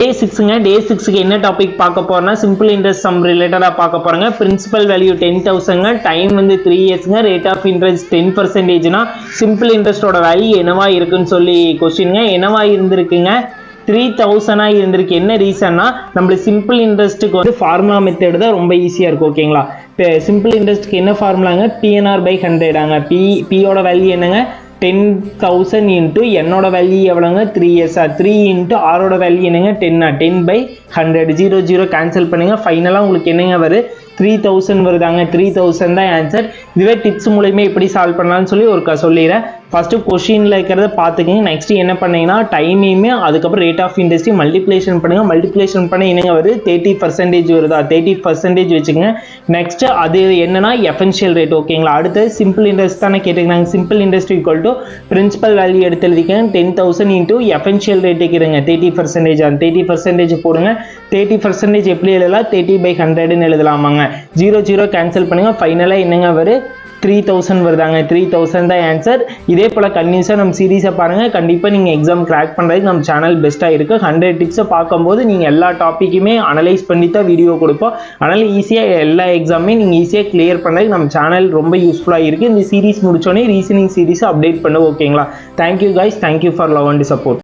டே 6ங்க டே 6க்கு என்ன டாபிக் பார்க்க போறோம்னா சிம்பிள் இன்ட்ரெஸ்ட் சம் ரிலேட்டடா பார்க்க போறோங்க. பிரின்சிபல் வேல்யூ 10,000ங்க, டைம் வந்து 3 இயர்ஸ்ங்க, ரேட் ஆஃப் இன்ட்ரெஸ்ட் 10%னா சிம்பிள் இன்ட்ரெஸ்டோட வேல்யூ என்னவா இருக்குன்னு சொல்லி கொஸ்டின்ங்க. என்னவா இருந்திருக்குங்க 3,000 இருந்திருக்கு. என்ன ரீசன்னா நம்மளுக்கு சிம்பிள் இன்ட்ரெஸ்ட்டுக்கு வந்து ஃபார்முலா மெத்தட் தான் ரொம்ப ஈஸியா இருக்கும். ஓகேங்களா, இப்போ சிம்பிள் இன்ட்ரெஸ்ட்க்கு என்ன ஃபார்முலாங்க, PNR/100 ஆங்க. பியோட வேல்யூ என்னங்க 10,000 இன்ட்டு என்னோட வேல்யூ எவ்வளோங்க 3 இயர்ஸா, 3 இன்ட்டு ஆரோட வேல்யூ என்னங்க 10/100. 0 0 கேன்சல் பண்ணுங்க. ஃபைனலாக உங்களுக்கு என்னங்க வருது 3,000 வருதாங்க. 3,000 தான் ஆன்சர். இதுவே டிப்ஸ் மூலயமா எப்படி சால்வ் பண்ணலாம்னு சொல்லி ஒரு சொல்லிடுறேன். ஃபர்ஸ்ட் கொஸ்டின்ல இருக்கிறத பார்த்துக்கங்க. நெக்ஸ்ட் என்ன பண்ணீங்கன்னா டைமையுமே அதுக்கப்புறம் ரேட் ஆஃப் இன்ட்ரெஸ்ட் மல்டிப்ளேஷன் பண்ணுங்க. மல்டிப்ளேஷன் பண்ண என்னங்க வருது 30% வருதா, 30% வச்சுக்கோங்க. நெக்ஸ்ட் அது என்னன்னா எஃபென்ஷியல் ரேட். ஓகேங்களா, அடுத்து சிம்பிள் இன்ட்ரெஸ்ட் தானே கேட்டுக்கிறாங்க. Simple interest equal to principal value எடுத்து எழுதிக்கங்க. 10,000 இன்ட்டு எஃபென்ஷியல் ரேட்டுக்கு இருங்க 30%. 30% போடுங்க. 30% எப்படி எழுதலாம் 30/100ன்னு எழுதலாமாங்க. 0 0 கேன்சல் பண்ணுங்க. ஃபைனலாக என்னங்க வருது 3,000 வருதாங்க. 3,000 தான் ஆன்சர். இதே போல் கன்யூஸாக நம்ம சீரீஸை பாருங்கள். கண்டிப்பாக நீங்கள் எக்ஸாம் கிராக் பண்ணுறதுக்கு நம்ம சேனல் பெஸ்ட்டாக இருக்குது. 100 டிப்ஸை பார்க்கும்போது நீங்கள் எல்லா டாப்பிக்குமே அனலைஸ் பண்ணி தான் வீடியோ கொடுப்போம். அதனால் ஈஸியாக எல்லா எக்ஸாமே நீங்கள் ஈஸியாக கிளியர் பண்ணுறதுக்கு நம்ம சேனல் ரொம்ப யூஸ்ஃபுல்லாக இருக்குது. இந்த சீரீஸ் முடிச்சோடனே ரீசனிங் சீரீஸை அப்டேட் பண்ணுவோம். ஓகேங்களா, thank you guys, thank you for love and support.